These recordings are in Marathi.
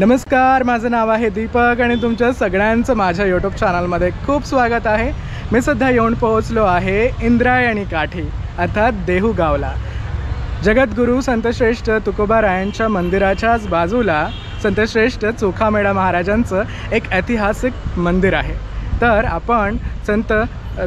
नमस्कार, माझं नाव आहे दीपक आणि तुमच्या सगळ्यांचं माझ्या यूट्यूब चॅनलमध्ये खूप स्वागत आहे। मी सध्या येऊन पोहोचलो आहे इंद्रायणी काठी अर्थात देहू गावला। जगद्गुरू संतश्रेष्ठ तुकोबारायांच्या मंदिराच्याच बाजूला संतश्रेष्ठ चोखामेळा महाराजांचं एक ऐतिहासिक मंदिर आहे। तर आपण संत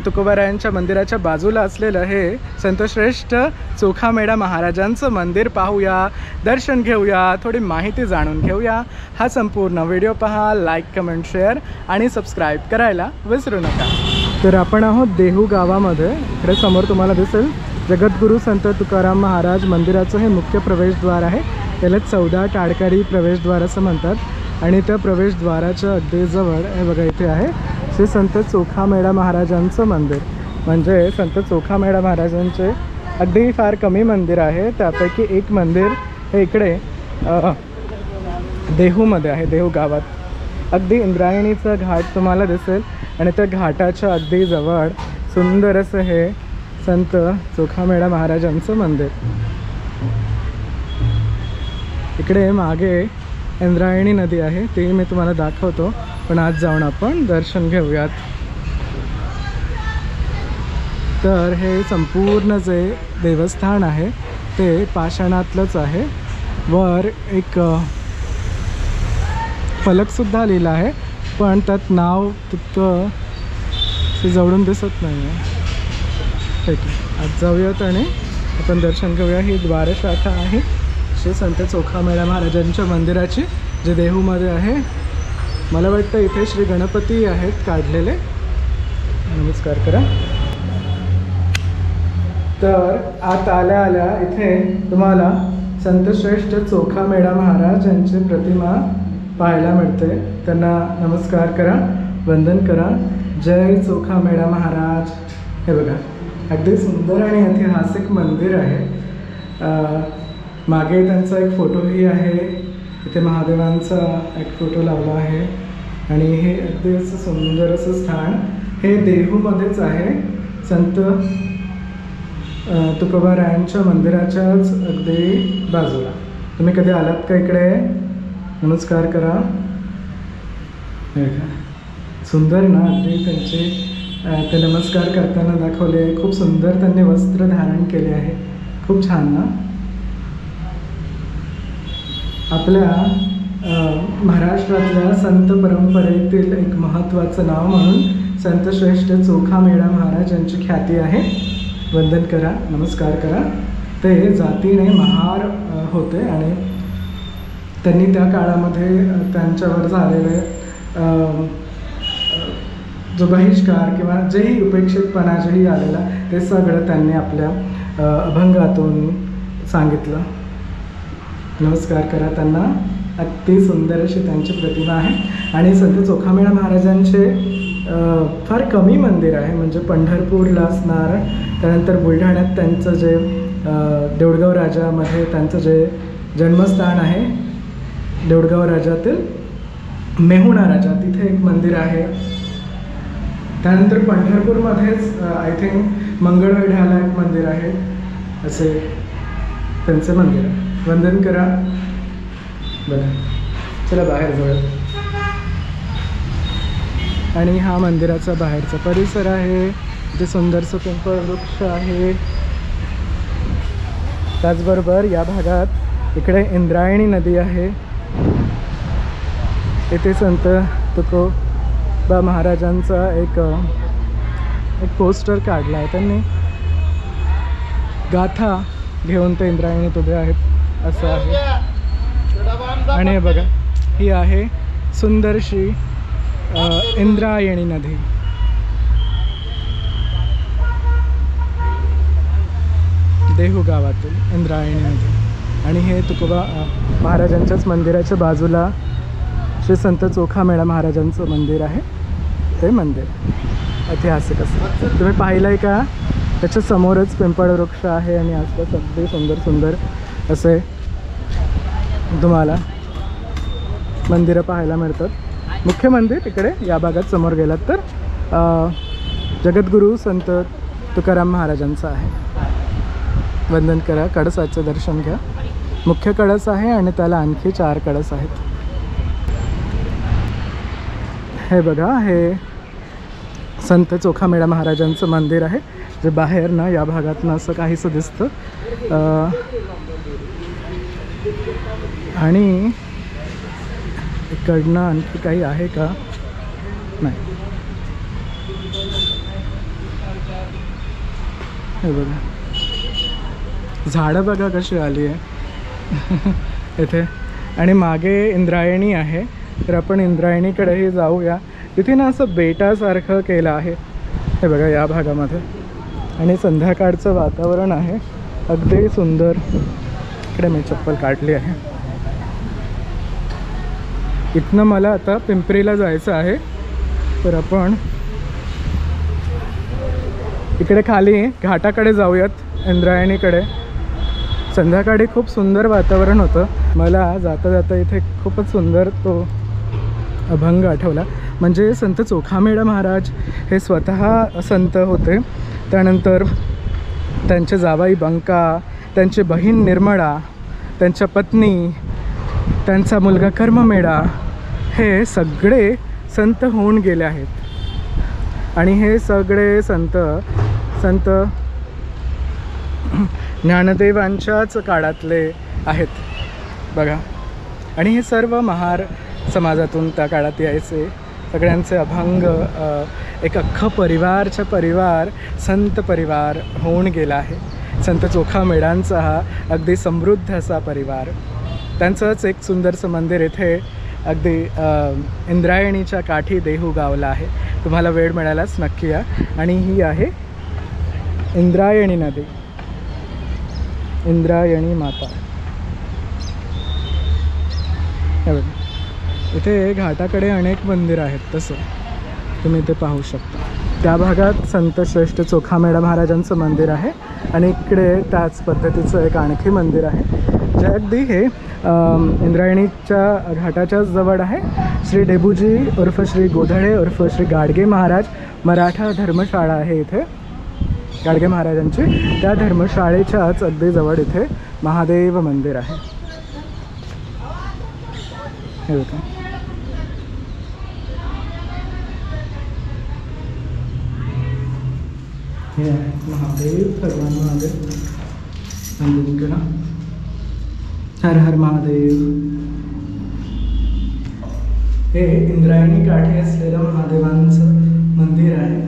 तुकोबारायांच्या मंदिराच्या बाजूला असलेलं हे संतश्रेष्ठ चोखामेळा महाराजांचं मंदिर पाहूया, दर्शन घेऊया, थोडी माहिती जाणून घेऊया। हा संपूर्ण व्हिडिओ पहा, लाईक, कमेंट, शेअर आणि सबस्क्राईब करायला विसरू नका। तर आपण आहोत देहू गावामध्ये। इकडे समोर तुम्हाला दिसेल जगद्गुरू संत तुकाराम महाराज मंदिराचं हे मुख्य प्रवेशद्वार आहे। त्याला 14 टाळकरी प्रवेशद्वार असं म्हणतात आणि त्या प्रवेशद्वाराच्या अगदी जवळ हे बघा इथे आहे श्री संत चोखामेळा महाराजांचं मंदिर। म्हणजे संत चोखामेळा महाराजांचे अगदी फार कमी मंदिर आहे, त्यापैकी एक मंदिर हे इकडे देहूमध्ये आहे, देहू गावात। अगदी इंद्रायणीचा घाट तुम्हाला दिसेल आणि त्या घाटाच्या अगदी जवळ सुंदर असं हे संत चोखामेळा महाराजांचं मंदिर। इकडे मागे इंद्रायणी नदी आहे, ती मी तुम्हाला दाखवतो, पण आज जाऊन आपण दर्शन घेऊयात। तर हे संपूर्ण जे देवस्थान आहे ते पाषाणातलंच आहे। वर एक फलकसुद्धा लिहिला आहे, पण त्यात नाव तितकं जवळून दिसत नाही आहे। ठीक आहे, आज जाऊयात आणि आपण दर्शन घेऊया। ही द्वारशाखा आहे श्री संत चोखामेळा महाराजांच्या मंदिराची, जे देहूमध्ये आहे। मला वाटतं इथे श्री गणपती आहेत काढलेले। नमस्कार करा। तर आत आल्या आल्या इथे तुम्हाला संतश्रेष्ठ चोखामेळा महाराज यांची प्रतिमा पाहायला मिळते। त्यांना नमस्कार करा, वंदन करा। जय चोखामेळा महाराज। हे बघा, अगदी सुंदर आणि ऐतिहासिक मंदिर आहे। मागे त्यांचा एक फोटोही आहे, इथे महादेवांचा एक फोटो लावला आहे आणि हे अगदी असं सुंदर असं स्थान हे देहूमध्येच आहे। संत तुकोबारायांच्या मंदिराच्याच अगदी बाजूला। तुम्ही कधी आलात का इकडे? नमस्कार करा। सुंदर ना, अगदी त्यांचे ते नमस्कार करताना दाखवले। खूप सुंदर त्यांनी वस्त्र धारण केले आहे, खूप छान ना। आपल्या महाराष्ट्रातल्या संत परंपरेतील एक महत्त्वाचं नाव म्हणून संतश्रेष्ठ चोखामेळा महाराज यांची ख्याती आहे। वंदन करा, नमस्कार करा। ते जातीने महार होते आणि त्यांनी त्या काळामध्ये त्यांच्यावर झालेले जो बहिष्कार किंवा जेही उपेक्षितपणा जेही आलेला ते सगळं त्यांनी आपल्या अभंगातून सांगितलं। नमस्कार करा त्यांना। अति सुंदर अशी त्यांची प्रतिमा आहे आणि संत चोखामेळा महाराजांचे फार कमी मंदिर आहे। म्हणजे पंढरपूरला असणार, त्यानंतर बुलढाण्यात त्यांचं जे देऊळगाव राजामध्ये त्यांचं जे जन्मस्थान आहे, देऊळगाव राजातील मेहुणा राजा, तिथे एक मंदिर आहे। त्यानंतर पंढरपूरमध्येच आय थिंक मंगळवेढ्याला एक मंदिर आहे, असे त्यांचे मंदिर आहे। वंदन करा। बरं, चला बाहेर जाऊया। आणि हा मंदिराचा बाहेरचा परिसर आहे, इथे सुंदरसं पिंपळ वृक्ष आहे। त्याचबरोबर या भागात इकडे इंद्रायणी नदी आहे। इथे संत तुकोबा महाराजांचा एक पोस्टर काढला आहे त्यांनी, गाथा घेऊन ते इंद्रायणीत उभे आहेत असं आहे। आणि हे बघा, ही आहे सुंदरशी इंद्रायणी नदी। देहू गावातील इंद्रायणी नदी। आणि हे तुकोबा महाराजांच्याच मंदिराच्या बाजूला श्री संत चोखामेळा महाराजांचं मंदिर आहे। ते मंदिर ऐतिहासिक असं तुम्ही पाहिलं आहे का? त्याच्या समोरच पिंपळ वृक्ष आहे आणि आसपास अगदी सुंदर सुंदर असे तुम्हाला मंदिरं पाहायला मिळतात। मुख्य मंदिर इकडे या भागात समोर गेलात तर जगद्गुरू संत तुकाराम महाराजांचं आहे। वंदन करा, कळसाचं दर्शन घ्या। मुख्य कळस आहे आणि त्याला आणखी 4 कळस आहेत। हे बघा, हे संत चोखामेळा महाराजांचं मंदिर आहे, जे बाहेर ना या भागातनं असं काहीसं दिसतं. आणि इकडनं आणखी काही आहे का? नाही. हे बघा, झाडं बघा कशी आली आहे इथे. आणि मागे इंद्रायणी आहे, तर आपण इंद्रायणीकडेही जाऊया. तिथे ना असं बेटासारखं केलं आहे, हे बघा या भागामध्ये. आणि संध्याकाळचं वातावरण आहे, अगदी सुंदर. इकडे मी चप्पल काढली आहे. इथनं मला आता पिंपरीला जायचं आहे, तर आपण इकडे खाली घाटाकडे जाऊयात, इंद्रायणीकडे. संध्याकाळी खूप सुंदर वातावरण होतं. मला जाता जाता इथे खूपच सुंदर तो अभंग आठवला. म्हणजे संत चोखामेळा महाराज हे स्वतः संत होते. त्यानंतर त्यांचे जावाई बंका, त्यांची बहीण निर्मळा, त्यांच्या पत्नी, त्यांचा मुलगा कर्ममेळा, हे सगळे संत होऊन गेले आहेत. आणि हे सगळे संत ज्ञानदेवांच्याच काळातले आहेत बघा. आणि हे सर्व महार समाजातून त्या काळात यायचे. सगळ्यांचे अभंग, एक अख्खं परिवार संत परिवार होऊन गेला आहे. संत चोखामेळांचा हा अगदी समृद्ध असा परिवार. त्यांचंच एक सुंदरसं मंदिर इथे अगदी इंद्रायणीच्या काठी देहू गावला आहे. तुम्हाला वेळ मिळालाच नक्की या. आणि ही आहे इंद्रायणी नदी, इंद्रायणी माता. इथे घाटाकडे अनेक मंदिर आहेत, तसं तुम्ही इथे पाहू शकता. त्या भागात संत श्रेष्ठ चोखामेळा महाराजांचं मंदिर आहे. आणि इकडे त्याच पद्धतीचं एक आणखी मंदिर आहे, जे अगदी हे इंद्रायणीच्या घाटाच्या जवळ आहे. श्री डेबूजी उर्फ श्री गोधळे उर्फ श्री गाडगे महाराज मराठा धर्मशाळा आहे इथे, गाडगे महाराजांची. त्या धर्मशाळेच्याच अगदी जवळ इथे महादेव मंदिर आहे. हे बघा, हे आहे महादेव, भगवान महादेव. मंदिर करा. हर हर महादेव. हे इंद्रायणी काठी असलेलं महादेवांचं मंदिर आहे.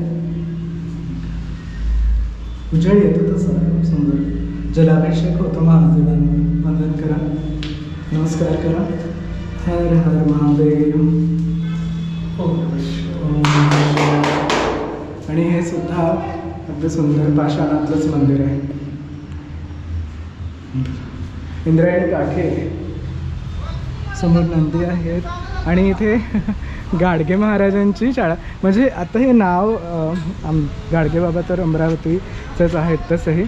उजेड येतो तसं खूप सुंदर. जलाभिषेक होतो महादेवांना. वंदन करा, नमस्कार करा. हर हर महादेव. आणि हे सुद्धा अगदी सुंदर पाषाणातलंच मंदिर आहे. इंद्रायणी काठी, समोर नंदी आहेत. आणि इथे गाडगे महाराजांची शाळा. म्हणजे आता हे नाव गाडगे बाबा तर अमरावतीचंच आहेत तसंही.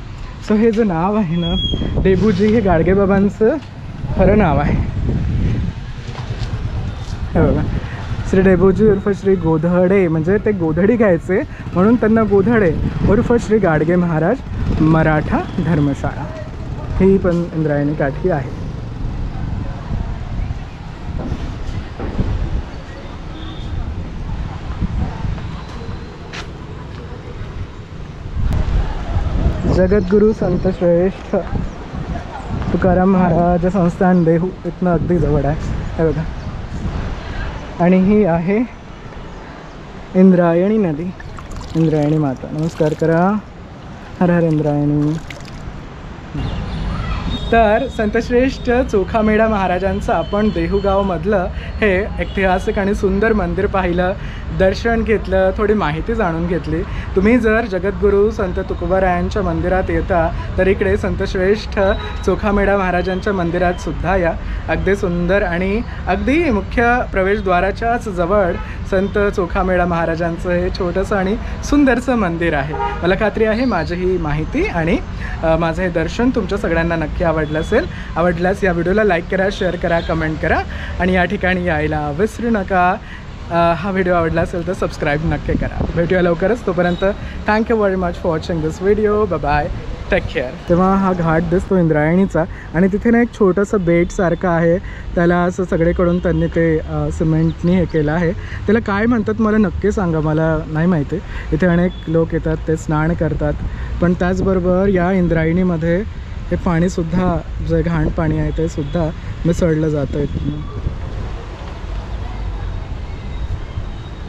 सो हे जे नाव आहे ना डेबूजी, हे गाडगे बाबांचं खरं नाव आहे. हे बघा, श्री डेबूजी उर्फ श्री गोधडे, म्हणजे ते गोधडी घ्यायचे म्हणून त्यांना गोधडे उर्फ श्री गाडगे महाराज मराठा धर्मशाळा. ही पण इंद्रायणी काठी आहे. जगद्गुरू संत श्रेष्ठ तुकाराम महाराज संस्थान देहू इथनं अगदी जवळ आहे. हे बघा. आणि ही आहे इंद्रायणी नदी, इंद्रायणी माता. नमस्कार करा. हर हर इंद्रायणी. तर संतश्रेष्ठ चोखामेळा महाराजांचं आपण देहूगावमधलं हे ऐतिहासिक आणि सुंदर मंदिर पाहिलं, दर्शन घेतलं, थोडी माहिती जाणून घेतली. तुम्ही जर जगद्गुरू संत तुकोबारायांच्या मंदिरात येता तर इकडे संतश्रेष्ठ चोखामेळा महाराजांच्या मंदिरात सुद्धा या. अगदी सुंदर आणि अगदी मुख्य प्रवेशद्वाराच्याच जवळ संत चोखामेळा महाराजांचं हे छोटंसं आणि सुंदरसं मंदिर आहे. मला खात्री आहे माझी ही माहिती आणि माझं हे दर्शन तुमच्या सगळ्यांना नक्की आवडलं असेल. आवडल्यास या व्हिडिओला लाईक करा, शेअर करा, कमेंट करा आणि या ठिकाणी यायला विसरू नका. हा व्हिडिओ आवडला असेल तर सबस्क्राईब नक्की करा. भेटूया लवकरच. तोपर्यंत thank you very much for watching this video. Bye bye. Take care. तेव्हा हा घाट दिसतो इंद्रायणीचा आणि तिथे ना एक छोटंसं बेटसारखं आहे. त्याला असं सगळीकडून त्यांनी ते सिमेंटनी हे केलं आहे. त्याला काय म्हणतात मला नक्की सांगा, मला नाही माहिती. इथे अनेक लोक येतात, ते स्नान करतात. पण त्याचबरोबर या इंद्रायणीमध्ये हे पाणीसुद्धा जे घाण पाणी आहे ते सुद्धा मिसळलं जातं.